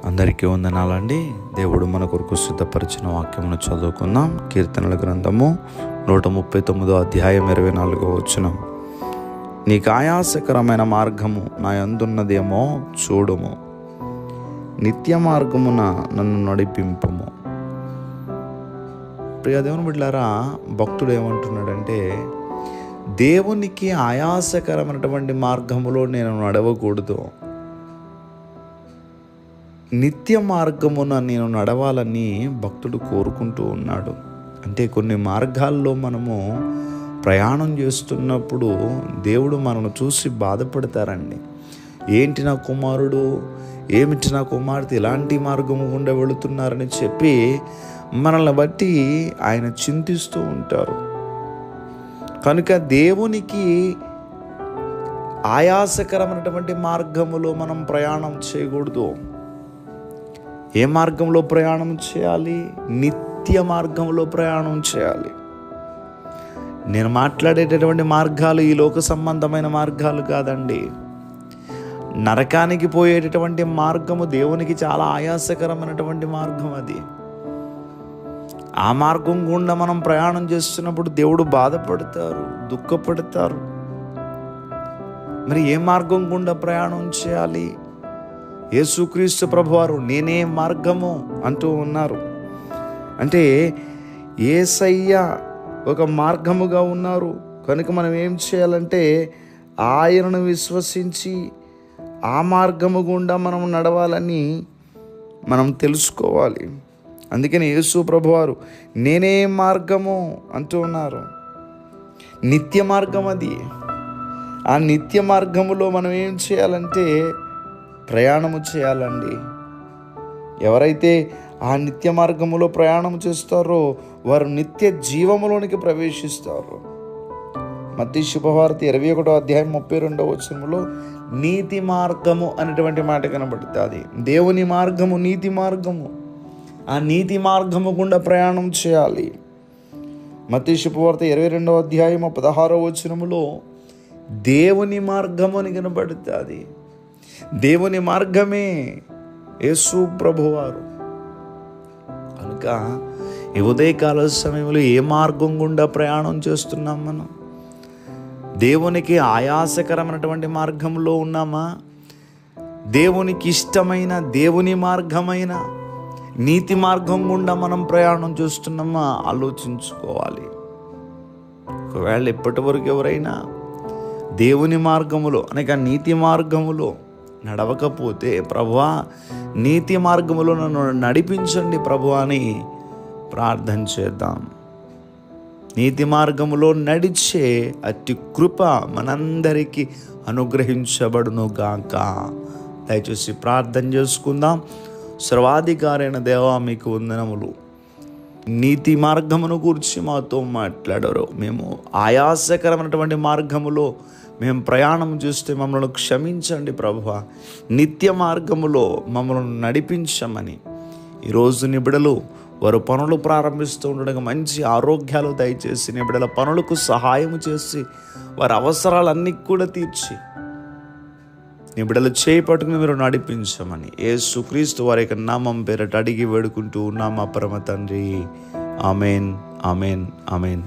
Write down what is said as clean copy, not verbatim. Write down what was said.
అందరికీ వందనాలండి. దేవుడు మన కొరకు సిద్ధపరిచిన వాక్యమును చదువుకుందాం. కీర్తనల గ్రంథము 139 అధ్యాయం 24వ వచనం. నీకు ఆయాసకరమైన మార్గము నా యందున్నదేమో చూడుము, నిత్య మార్గమున నన్ను నడిపింపుము. ప్రియ దేవుని బిడ్డలారా, భక్తుడు ఏమంటున్నాడంటే, దేవునికి ఆయాసకరమైనటువంటి మార్గములో నేను నడవకూడదు, నిత్య మార్గమున నేను నడవాలని భక్తుడు కోరుకుంటూ ఉన్నాడు. అంటే కొన్ని మార్గాల్లో మనము ప్రయాణం చేస్తున్నప్పుడు దేవుడు మనను చూసి బాధపడతారండి. ఏంటి నా కుమారుడు, ఏమిటి నా కుమార్తె ఇలాంటి మార్గము గుండా వెళుతున్నారని చెప్పి మనల్ని బట్టి ఆయన చింతిస్తూ ఉంటారు. కనుక దేవునికి ఆయాసకరమైనటువంటి మార్గములో మనం ప్రయాణం చేయకూడదు. ఏ మార్గంలో ప్రయాణం చేయాలి? నిత్య మార్గంలో ప్రయాణం చేయాలి. నేను మాట్లాడేటటువంటి మార్గాలు ఈ లోక సంబంధమైన మార్గాలు కాదండి. నరకానికి పోయేటటువంటి మార్గము దేవునికి చాలా ఆయాసకరమైనటువంటి మార్గం అది. ఆ మార్గం గుండా మనం ప్రయాణం చేస్తున్నప్పుడు దేవుడు బాధపడతారు, దుఃఖపడతారు. మరి ఏ మార్గం గుండా ప్రయాణం చేయాలి? యేసుక్రీస్తు ప్రభువారు నేనే మార్గము అంటూ ఉన్నారు. అంటే యేసయ్య ఒక మార్గముగా ఉన్నారు. కనుక మనం ఏం చేయాలంటే ఆయనను విశ్వసించి ఆ మార్గము గుండా మనం నడవాలని మనం తెలుసుకోవాలి. అందుకని యేసు ప్రభువారు నేనే మార్గము అంటూ ఉన్నారు. నిత్య మార్గం అది. ఆ నిత్య మార్గములో మనం ఏం చేయాలంటే ప్రయాణము చేయాలండి. ఎవరైతే ఆ నిత్య మార్గములో ప్రయాణం చేస్తారో వారు నిత్య జీవములోనికి ప్రవేశిస్తారు. మత్తయి శుభవార్త 21వ అధ్యాయం 32వ వచనములో నీతి మార్గము అనేటువంటి మాట కనబడుతుంది. దేవుని మార్గము నీతి మార్గము. ఆ నీతి మార్గము గుండా ప్రయాణం చేయాలి. మత్తయి శుభవార్త 22వ అధ్యాయం 16వ వచనములో దేవుని మార్గము అని కనబడుతుంది. దేవుని మార్గమే యేసు ప్రభువారు. కనుక ఈ ఉదయకాల సమయంలో ఏ మార్గం గుండా ప్రయాణం చేస్తున్నాం మనం? దేవునికి ఆయాసకరమైనటువంటి మార్గంలో ఉన్నామా? దేవునికి ఇష్టమైన దేవుని మార్గమైన నీతి మార్గం గుండా మనం ప్రయాణం చేస్తున్నామా ఆలోచించుకోవాలి. ఒకవేళ ఇప్పటి వరకు ఎవరైనా దేవుని మార్గములో అనగా నీతి మార్గములో నడవకపోతే, ప్రభువా నీతి మార్గములో నన్ను నడిపించండి ప్రభువా అని ప్రార్థన చేద్దాం. నీతి మార్గములో నడిచే అతి కృప మనందరికీ అనుగ్రహించబడును గాక. దయచేసి ప్రార్థన చేసుకుందాం. సర్వాధికారైన దేవా, మీకు వందనములు. నీతి మార్గమును గురించి మాతో మాట్లాడారు. మేము ఆయాసకరమైనటువంటి మార్గములో మేము ప్రయాణం చేస్తే మమ్మల్ని క్షమించండి ప్రభువా. నిత్య మార్గములో మమ్మల్ని నడిపించమని ఈరోజు నిబిడలు వారు పనులు ప్రారంభిస్తూ ఉండగా మంచి ఆరోగ్యాలు దయచేసి నిబిడల పనులకు సహాయం చేసి వారి అవసరాలన్నీ కూడా తీర్చి నిబిడలు చేయి పట్టుకుని మీరు నడిపించమని యేసుక్రీస్తు వారి యొక్క నామం పేరట అడిగి వేడుకుంటూ ఉన్నామా పరమ తండ్రి. Amen, amen, amen.